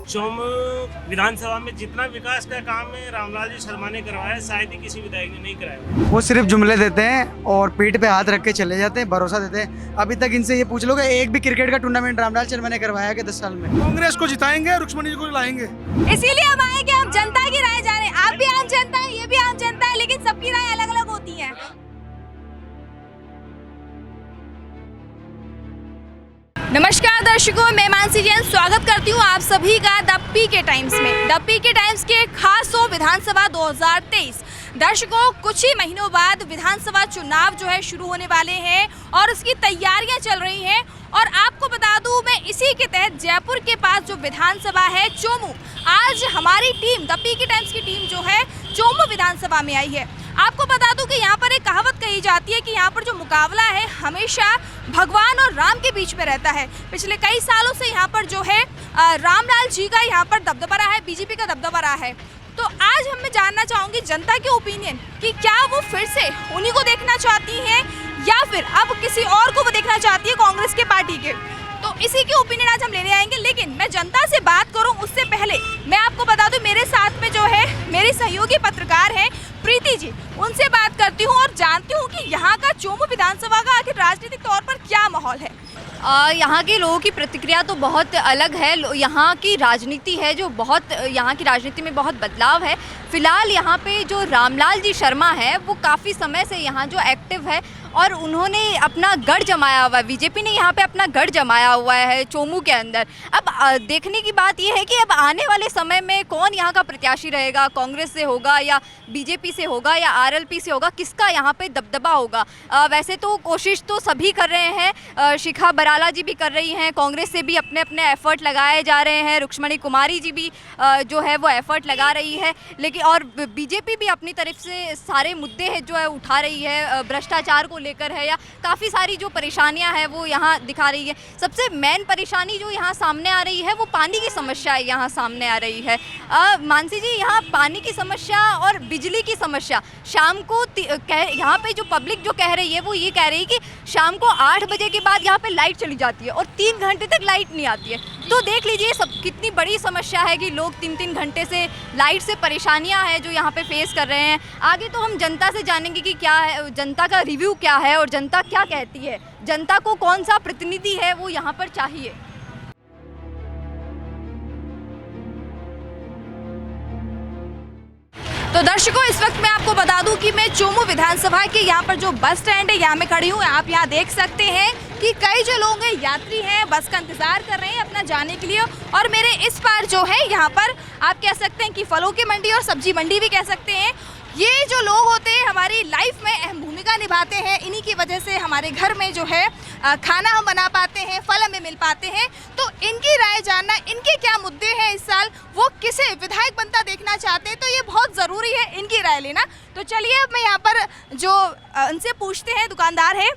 चोम विधानसभा में जितना विकास का काम है रामलाल जी शर्मा ने करवाया, शायद ही किसी विधायक ने नहीं कराया। वो सिर्फ जुमले देते हैं और पीठ पे हाथ रख के चले जाते हैं, भरोसा देते हैं। अभी तक इनसे ये पूछ लो कि एक भी क्रिकेट का टूर्नामेंट रामलाल शर्मा ने करवाया कि 10 साल में? कांग्रेस को जिताएंगे, रुक्मणी जी को लाएंगे। इसीलिए हम आए कि हम जनता की राय जाने। आप भी आम जनता है, ये भी आम जनता है, लेकिन सबकी राय अलग अलग होती है। नमस्कार दर्शकों, मैं मानसी जैन स्वागत करती हूँ आप सभी का द पीके टाइम्स में। द पीके टाइम्स के खास शो विधानसभा 2023। दर्शकों, कुछ ही महीनों बाद विधानसभा चुनाव जो है शुरू होने वाले हैं और उसकी तैयारियां चल रही हैं। और आपको बता दूं, मैं इसी के तहत जयपुर के पास जो विधानसभा है चोमू, आज हमारी टीम द पीके टाइम्स की टीम जो है चोमू विधानसभा में आई है। आपको बता दूं कि यहाँ पर एक कहावत कही जाती है कि यहाँ पर जो मुकाबला है हमेशा भगवान और राम के बीच में रहता है। पिछले कई सालों से यहाँ पर जो है रामलाल जी का यहाँ पर दबदबा रहा है, बीजेपी का दबदबा रहा है। तो आज हम मैं जानना चाहूँगी जनता के ओपिनियन कि क्या वो फिर से उन्हीं को देखना चाहती हैं या फिर अब किसी और को वो देखना चाहती है कांग्रेस के पार्टी के। तो इसी के ओपिनियन आज हम लेने आएंगे। लेकिन मैं जनता से बात करूं उससे पहले मैं आपको बता दूं, मेरे साथ में जो है मेरी सहयोगी पत्रकार हैं प्रीति जी, उनसे बात करती हूं और जानती हूं कि यहाँ का चोमू विधानसभा का आखिर राजनीतिक तौर पर क्या माहौल है। यहाँ के लोगों की प्रतिक्रिया तो बहुत अलग है। यहाँ की राजनीति है जो बहुत, यहाँ की राजनीति में बहुत बदलाव है। फिलहाल यहाँ पे जो रामलाल जी शर्मा है वो काफ़ी समय से यहाँ जो एक्टिव है और उन्होंने अपना गढ़ जमाया हुआ है, बीजेपी ने यहाँ पे अपना गढ़ जमाया हुआ है चोमू के अंदर। अब देखने की बात यह है कि अब आने वाले समय में कौन यहाँ का प्रत्याशी रहेगा, कांग्रेस से होगा या बीजेपी से होगा या आरएलपी से होगा, किसका यहाँ पे दबदबा होगा। वैसे तो कोशिश तो सभी कर रहे हैं, शिखा बराला जी भी कर रही हैं, कांग्रेस से भी अपने अपने एफर्ट लगाए जा रहे हैं, रुक्मणी कुमारी जी भी जो है वो एफर्ट लगा रही है। लेकिन और बीजेपी भी अपनी तरफ से सारे मुद्दे हैं जो है उठा रही है, भ्रष्टाचार को लेकर है या काफ़ी सारी जो परेशानियां हैं वो यहाँ दिखा रही है। सबसे मेन परेशानी जो यहाँ सामने आ रही है वो पानी की समस्या यहाँ सामने आ रही है। मानसी जी, यहाँ पानी की समस्या और बिजली की समस्या शाम को यहाँ पे जो पब्लिक जो कह रही है वो ये कह रही है कि शाम को 8 बजे के बाद यहाँ पे लाइट चली जाती है और 3 घंटे तक लाइट नहीं आती है। तो देख लीजिए सब कितनी बड़ी समस्या है कि लोग 3-3 घंटे से लाइट से परेशानियां हैं जो यहाँ पे फेस कर रहे हैं। आगे तो हम जनता से जानेंगे कि क्या है, जनता का रिव्यू क्या है और जनता क्या कहती है, जनता को कौन सा प्रतिनिधि है वो यहाँ पर चाहिए। तो दर्शकों, इस वक्त मैं आपको बता दूं कि मैं चोमू विधानसभा के यहाँ पर जो बस स्टैंड है यहाँ मैं खड़ी हूँ। आप यहाँ देख सकते हैं कि कई जो लोग हैं यात्री हैं बस का इंतजार कर रहे हैं अपना जाने के लिए। और मेरे इस पार जो है यहाँ पर आप कह सकते हैं कि फलों की मंडी और सब्जी मंडी भी कह सकते हैं। ये जो लोग होते हैं हमारी लाइफ में अहम भूमिका निभाते हैं, इन्हीं की वजह से हमारे घर में जो है खाना हम बना पाते हैं, फल हमें मिल पाते हैं। तो इनकी राय जानना, इनके क्या मुद्दे हैं इस साल, वो किसे विधायक बनता देखना चाहते हैं, तो ये बहुत ज़रूरी है इनकी राय लेना। तो चलिए अब मैं यहाँ पर जो उनसे पूछते हैं, दुकानदार है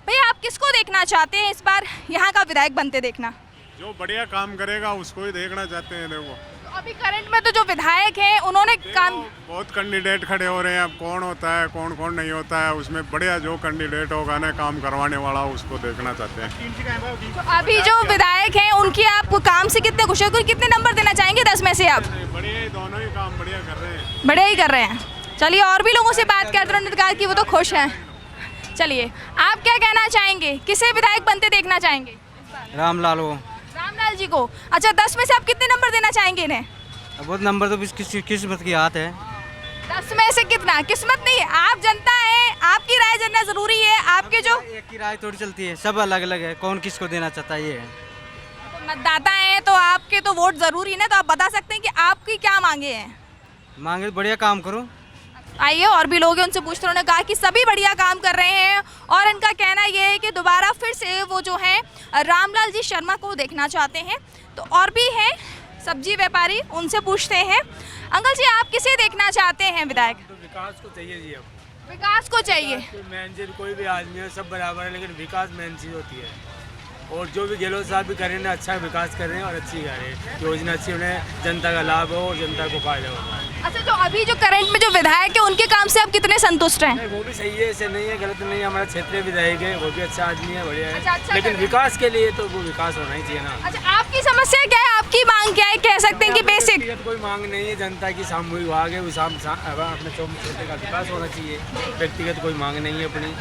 भैया, आप किसको देखना चाहते हैं इस बार यहाँ का विधायक बनते देखना? जो बढ़िया काम करेगा उसको ही देखना चाहते हैं। देखो अभी करंट में तो जो विधायक हैं उन्होंने काम, बहुत कैंडिडेट खड़े हो रहे हैं, अब कौन होता है कौन कौन नहीं होता है, उसमें बढ़िया जो कैंडिडेट होगा ना काम करवाने वाला उसको देखना चाहते हैं। तो अभी जो विधायक हैं उनकी आप काम से कितने खुश हैं, कितने नंबर देना चाहेंगे 10 में से आप? बढ़िया ही, दोनों ही काम बढ़िया कर रहे हैं। बढ़िया ही कर रहे हैं। चलिए और भी लोगों से बात करते हैं, उन्होंने कहा कि वो तो खुश हैं। चलिए आप क्या कहना चाहेंगे, किसे विधायक बनते देखना चाहेंगे? रामलाल को। रामलाल जी को। अच्छा, 10 में से आप कितने नंबर देना चाहेंगे इन्हें? बहुत नंबर तो किस्मत की हाथ है। 10 में से कितना? किस्मत नहीं है, आप जनता है, आपकी राय जानना जरूरी है। आपके जो एक की राय थोड़ी चलती है, सब अलग अलग है, कौन किसको देना चाहता है ये है। तो मतदाता हैं तो आपके तो वोट जरूरी है ना, तो आप बता सकते हैं कि आपकी क्या मांगे हैं? मांगे बढ़िया काम करो। आइए और भी लोग हैं, उनसे पूछते हैं। उन्होंने कहा कि सभी बढ़िया काम कर रहे हैं और इनका कहना ये है कि दोबारा फिर से वो जो है रामलाल जी शर्मा को देखना चाहते हैं। तो और भी हैं सब्जी व्यापारी, उनसे पूछते हैं। अंकल जी, आप किसे देखना चाहते हैं विधायक? तो विकास को चाहिए जी। अब विकास को चाहिए। मेन चीज कोई भी आदमी है सब बराबर है, लेकिन विकास मेन चीज होती है। और जो भी गहलोत साहब भी कर रहे हैं अच्छा विकास कर रहे हैं और अच्छी कर रहे हैं, योजना अच्छी उन्हें जनता का लाभ हो और जनता को फायदा हो। अच्छा, जो अभी जो करंट में जो विधायक है उनके काम से आप कितने संतुष्ट हैं? नहीं, वो भी सही है, ऐसे नहीं है, गलत नहीं है। हमारा क्षेत्रीय विधायक है, वो भी अच्छा आदमी है, बढ़िया है। अच्छा लेकिन कर विकास के लिए तो वो विकास होना ही चाहिए ना। अच्छा, आपकी समस्या क्या है, आपकी मांग क्या है, कह सकते हैं कि बेसिक? व्यक्तिगत कोई मांग नहीं है, जनता की सामूहिक विभाग है, अपने छोटे का विकास होना चाहिए। व्यक्तिगत कोई मांग नहीं है अपनी,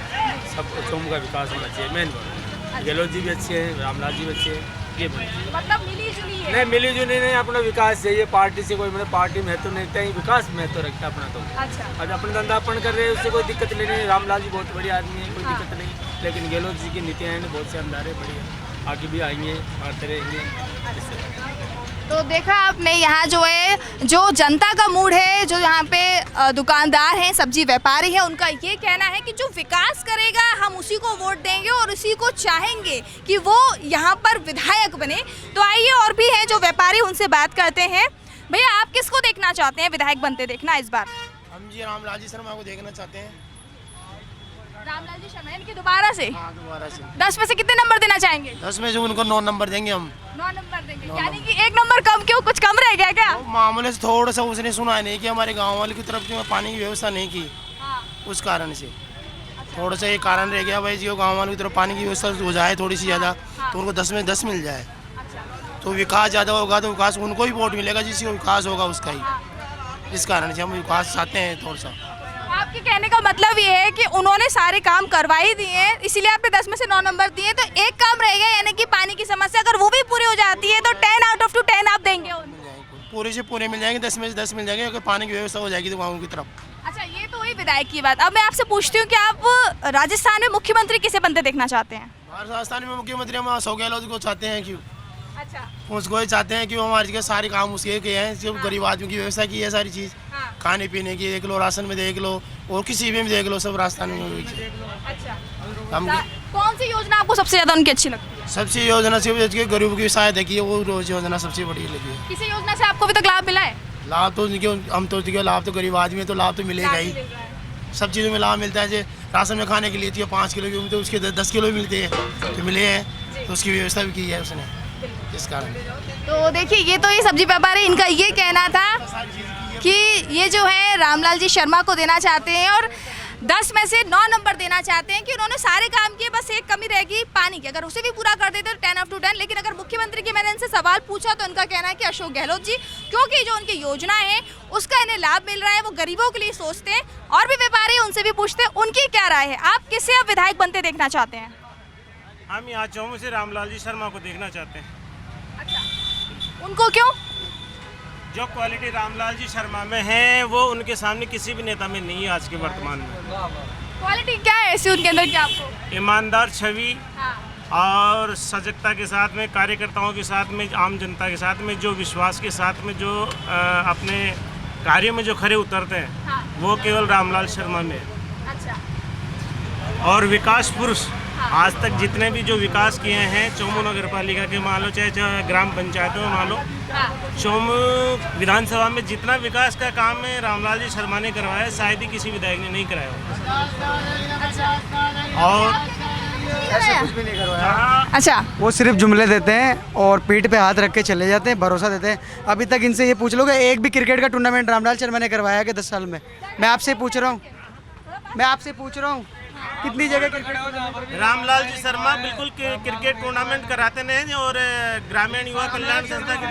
सब चौम का विकास होना चाहिए। मेन बात, गहलोत जी भी अच्छे हैं, रामलाल जी भी अच्छे हैं, ये मतलब मिली जुली है? नहीं, मिली जुली नहीं, अपना विकास चाहिए। पार्टी से कोई मतलब पार्टी महत्व नहीं रखता है, विकास महत्व रखता है अपना। तो अच्छा, अब अपना धंधा अपन कर रहे हैं, उससे कोई दिक्कत नहीं है। रामलाल जी बहुत बढ़िया आदमी है, कोई दिक्कत नहीं। लेकिन गहलोत जी की नीतियाँ हैं बहुत शानदार है, बढ़िया, आगे भी आएंगे, आते रहेंगे। तो देखा आपने यहाँ जो है, जो जनता का मूड है, जो यहाँ पे दुकानदार हैं, सब्जी व्यापारी हैं, उनका ये कहना है कि जो विकास करेगा हम उसी को वोट देंगे और उसी को चाहेंगे कि वो यहाँ पर विधायक बने। तो आइए और भी हैं जो व्यापारी, उनसे बात करते हैं। भैया, आप किसको देखना चाहते हैं विधायक बनते देखना इस बार? हम जी रामलाल जी शर्मा को देखना चाहते हैं। रामलाल जी शर्मा इनके दोबारा से? हाँ, दोबारा से। 10 में से कितने नंबर देना चाहेंगे? 10 में से उनको 9 नंबर देंगे हम। 9 नंबर देंगे, यानी कि 1 नंबर कम, क्यों, कुछ कम रह गया क्या? तो मामले से थोड़ा सा उसने सुना नहीं कि हमारे गांव वाले की तरफ जो पानी की व्यवस्था नहीं की, उस कारण से थोड़ा सा ये कारण रह गया भाई, जो गाँव वालों की तरफ पानी की व्यवस्था हो जाए थोड़ी सी ज़्यादा, तो उनको 10 में 10 मिल जाए। तो विकास ज़्यादा होगा तो विकास उनको ही वोट मिलेगा, जिसका विकास होगा उसका ही। इस कारण से हम विकास चाहते हैं थोड़ा सा। आपके कहने का मतलब ये है कि उन्होंने सारे काम करवा ही दिए हैं, इसीलिए आपने 10 में से 9 नंबर दिए। तो एक काम रह गया, यानी कि पानी की समस्या, अगर वो भी पूरी हो जाती है तो 10 आउट ऑफ 10 आप देंगे उनको? पूरे से पूरे मिल जाएंगे, 10 में से 10 मिल जाएंगे, अगर पानी की व्यवस्था हो जाएगी तो गाँव की तरफ। अच्छा, ये तो हुई विधायक की बात। अब मैं आपसे पूछती हूँ कि आप राजस्थान में मुख्यमंत्री किसे बनते देखना चाहते हैं? राजस्थान में मुख्यमंत्री हम अशोक गहलोत को चाहते हैं। क्यों? अच्छा, उसको ही चाहते हैं कि वो हमारे के सारे काम उसके के हैं, जो गरीब आदमी की व्यवस्था की है, सारी चीज़ खाने पीने की देख लो, राशन में देख लो, और किसी भी में देख लो, सब राजस्थान में हुई है। अच्छा, हम कौन सी योजना आपको सबसे ज्यादा उनकी अच्छी लगती है? सबसे योजना से गरीबों की सहायता की है, वो रोज योजना सबसे बड़ी लगी है। किसी योजना से आपको अभी तक लाभ मिला है? लाभ तो हम तो लाभ तो गरीब आदमी है, तो लाभ तो मिलेगा ही। सब चीज़ों में लाभ मिलता है। जैसे राशन में खाने के लिए थी 5 किलो की, तो उसके 10 किलो मिलते हैं, तो मिले हैं, तो उसकी व्यवस्था भी की है उसने, इस कारण। तो देखिए, ये तो ये सब्जी व्यापारी, इनका ये कहना था कि ये जो है रामलाल जी शर्मा को देना चाहते हैं और 10 में से 9 नंबर देना चाहते हैं कि उन्होंने सारे काम किए, बस एक कमी रहेगी पानी की, अगर उसे भी पूरा कर देते तो 10 आउट ऑफ 10। लेकिन अगर मुख्यमंत्री की मैंने इनसे सवाल पूछा तो उनका कहना है कि अशोक गहलोत जी, क्योंकि जो उनकी योजना है उसका इन्हें लाभ मिल रहा है, वो गरीबों के लिए सोचते हैं। और भी व्यापारी, उनसे भी पूछते हैं उनकी क्या राय है। आप किसे अब विधायक बनते देखना चाहते हैं? हम यहाँ चौमू से रामलाल जी शर्मा को देखना चाहते हैं। अच्छा, उनको क्यों? जो क्वालिटी रामलाल जी शर्मा में है वो उनके सामने किसी भी नेता में नहीं है आज के वर्तमान में। क्वालिटी क्या है ऐसी उनके अंदर की आपको? ईमानदार छवि और सजगता के साथ में, कार्यकर्ताओं के साथ में, आम जनता के साथ में, जो विश्वास के साथ में, जो अपने कार्यों में जो खरे उतरते हैं, वो केवल रामलाल शर्मा में है। अच्छा, और विकास पुरुष आज तक जितने भी जो विकास किए हैं चौमू नगर पालिका के मान लो, चाहे ग्राम पंचायतों में मान लो, चौमू विधानसभा में जितना विकास का काम है रामलाल जी शर्मा ने करवाया है, शायद ही किसी विधायक ने नहीं कराया और ऐसा कुछ भी नहीं करवाया। अच्छा, वो सिर्फ जुमले देते हैं और पीठ पे हाथ रख के चले जाते हैं, भरोसा देते हैं। अभी तक इनसे ये पूछ लो कि एक भी क्रिकेट का टूर्नामेंट रामलाल शर्मा ने करवाया कि 10 साल में? मैं आपसे पूछ रहा हूँ कितनी जगह क्रिकेट? रामलाल जी शर्मा बिल्कुल क्रिकेट टूर्नामेंट कराते नहीं और ग्रामीण युवा कल्याण संस्था के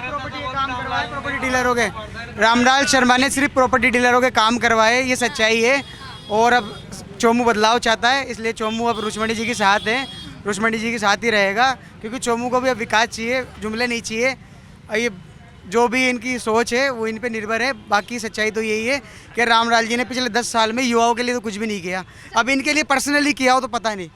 प्रॉपर्टी डीलर हो गए। रामलाल शर्मा ने सिर्फ प्रॉपर्टी डीलरों के काम करवाए, ये सच्चाई है। और अब चौमू बदलाव चाहता है, इसलिए चौमू अब रुचमणी जी के साथ है, रुचमणी जी के साथ ही रहेगा, क्योंकि चौमू को भी अब विकास चाहिए, जुमले नहीं चाहिए। और ये जो भी इनकी सोच है वो इन पे निर्भर है। बाकी सच्चाई तो यही है कि रामलाल जी ने पिछले 10 साल में युवाओं के लिए तो कुछ भी नहीं किया। अब इनके लिए पर्सनली किया हो तो पता नहीं।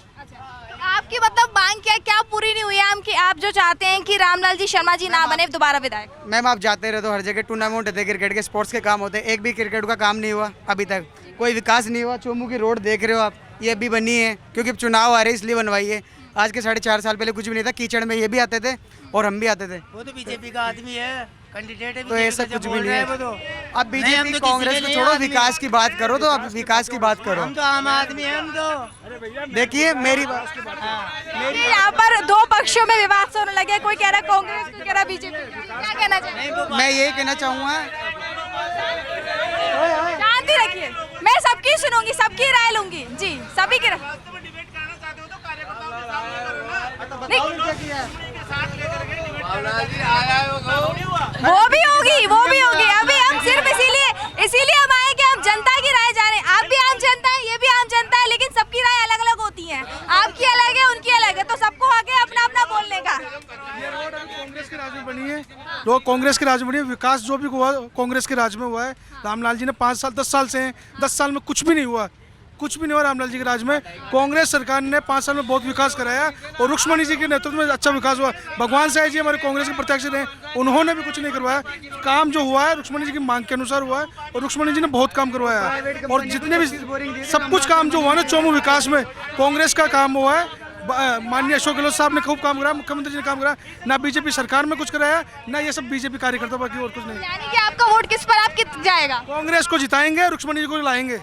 आपकी मतलब मांग क्या पूरी नहीं हुई है? हम कि आप जो चाहते हैं कि रामलाल जी शर्मा जी ना बने दोबारा विधायक? मैम, आप जाते रहे तो हर जगह टूर्नामेंट होते, क्रिकेट के स्पोर्ट्स के काम होते, एक भी क्रिकेट का काम नहीं हुआ अभी तक, कोई विकास नहीं हुआ। चौमू की रोड देख रहे हो आप, ये अभी बनी है क्योंकि चुनाव आ रहे इसलिए बनवाई है। आज के 4.5 साल पहले कुछ भी नहीं था, कीचड़ में ये भी आते थे और हम भी आते थे। वो तो बीजेपी का आदमी है, कैंडिडेट है, तो ऐसा कुछ भी नहीं है। तो अब बीजेपी कांग्रेस को छोड़ो, विकास की बात करो तो अब विकास की बात करो। हम तो आम आदमी है, हम तो देखिए मेरी बात, यहाँ पर 2 पक्षों में विवाद होने लगे, कोई कह रहा कांग्रेस, कोई कह रहा बीजेपी, क्या कहना चाहिए? मैं यही कहना चाहूँगा शांति रखिए, मैं सबकी सुनूंगी, सबकी राय लूंगी जी, सभी की राय। वो भी होगी। अभी हम सिर्फ इसीलिए हम आए कि हम जनता की राय जाने। आप भी आम जनता है, ये भी आम जनता है, लेकिन सबकी राय अलग अलग होती है। आपकी अलग है, उनकी अलग है, तो सबको आगे अपना अपना बोलने का। ये रोड अभी कांग्रेस के राज में बनी है, लोग कांग्रेस के राज में बनी है। विकास जो भी हुआ कांग्रेस के राज में हुआ है। रामलाल जी ने 5 साल 10 साल से 10 साल में कुछ भी नहीं हुआ, कुछ भी नहीं हुआ रामलाल जी के राज में। कांग्रेस सरकार ने 5 साल में बहुत विकास कराया और रुक्मणी जी के नेतृत्व में अच्छा विकास हुआ। भगवान साहब जी हमारे कांग्रेस के प्रत्याशी रहे, उन्होंने भी कुछ नहीं करवाया। काम जो हुआ है रुक्मणी जी की मांग के अनुसार हुआ है और रुक्मणी जी ने बहुत काम करवाया है। और जितने भी सब कुछ काम जो हुआ ना चौमू विकास में कांग्रेस का काम हुआ है। माननीय अशोक गहलोत साहब ने खूब काम कराया, मुख्यमंत्री जी ने काम कराया, ना बीजेपी सरकार में कुछ कराया, ना ये सब बीजेपी कार्यकर्ता, बाकी और कुछ नहीं। यानी कि आपका वोट किस पर आप किस जाएगा? कांग्रेस को जिताएंगे, रुक्मणी जी को लाएंगे।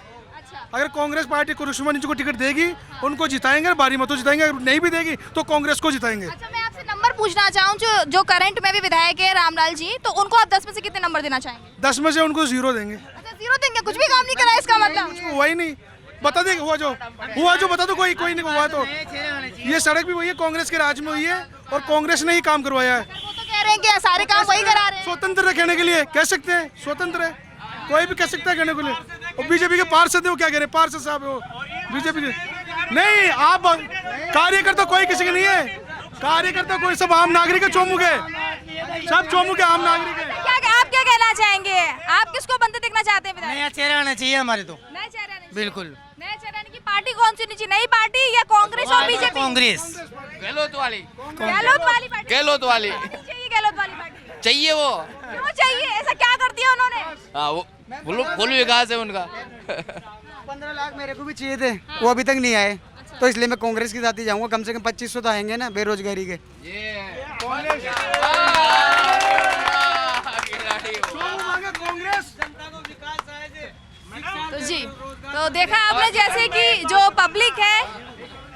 अगर कांग्रेस पार्टी को रुक्मणी जी को टिकट देगी, उनको जिताएंगे, भारी मतों जिताएंगे। अगर नहीं भी देगी तो कांग्रेस को जिताएंगे। अच्छा, मैं आपसे नंबर पूछना चाहूँ, जो करंट में भी विधायक है रामलाल जी, तो उनको आप 10 में से कितने नंबर देना चाहेंगे? 10 में से उनको 0 देंगे। अच्छा, 0 देंगे, कुछ भी काम नहीं करा इसका मतलब? हुआ ही नहीं, बता दे हुआ जो बता दो। कोई नहीं हुआ तो ये सड़क भी वही है, कांग्रेस के राज में हुई है और कांग्रेस ने ही काम करवाया है। वो तो कह रहे हैं कि सारे काम वही करा रहे हैं। स्वतंत्र है कहने के लिए, कह सकते हैं स्वतंत्र है, कोई भी कह सकता है कहने के लिए। और बीजेपी के पार्षद है, वो क्या कह रहे हैं, पार्षद साहब है वो बीजेपी के। नहीं, आप कार्यकर्ता कोई किसी के नहीं है, कार्यकर्ता कोई सब आम नागरिक है, चौमू के सब चौमू के आम नागरिक है। आप क्या कहना चाहेंगे? आप किसको बनते देखना चाहते हैं? नया चेहरा आना चाहिए हमारे तो। नया चेहरा नहीं, बिल्कुल नया चेहरा की पार्टी कौन सी होनी चाहिए? नई पार्टी या कांग्रेस और बीजेपी? कांग्रेस, गहलोत वाली पार्टी चाहिए, गहलोत वाली पार्टी चाहिए। वो क्यों चाहिए? ऐसा क्या कर दिया उन्होंने? हाँ, वो फुल विकास है उनका। 15 लाख मेरे को भी चाहिए थे, वो अभी तक नहीं आए, तो इसलिए मैं कांग्रेस के साथ ही जाऊंगा। कम से कम 2500 तो आएंगे ना बेरोजगारी के। तो जी, तो देखा आपने जैसे कि जो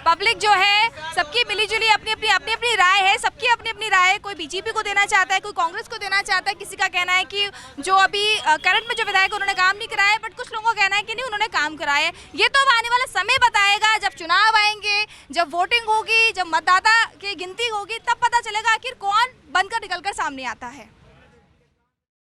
पब्लिक जो है सबकी मिलीजुली अपनी राय है, सबकी अपनी राय है। कोई बीजेपी को देना चाहता है, कोई कांग्रेस को देना चाहता है। किसी का कहना है कि जो अभी करंट में जो विधायक उन्होंने काम नहीं कराया, बट कुछ लोगों का कहना है कि नहीं उन्होंने काम कराया है। ये तो अब आने वाला समय बताएगा, जब चुनाव आएंगे, जब वोटिंग होगी, जब मतदाता की गिनती होगी, तब पता चलेगा आखिर कौन बनकर निकलकर सामने आता है।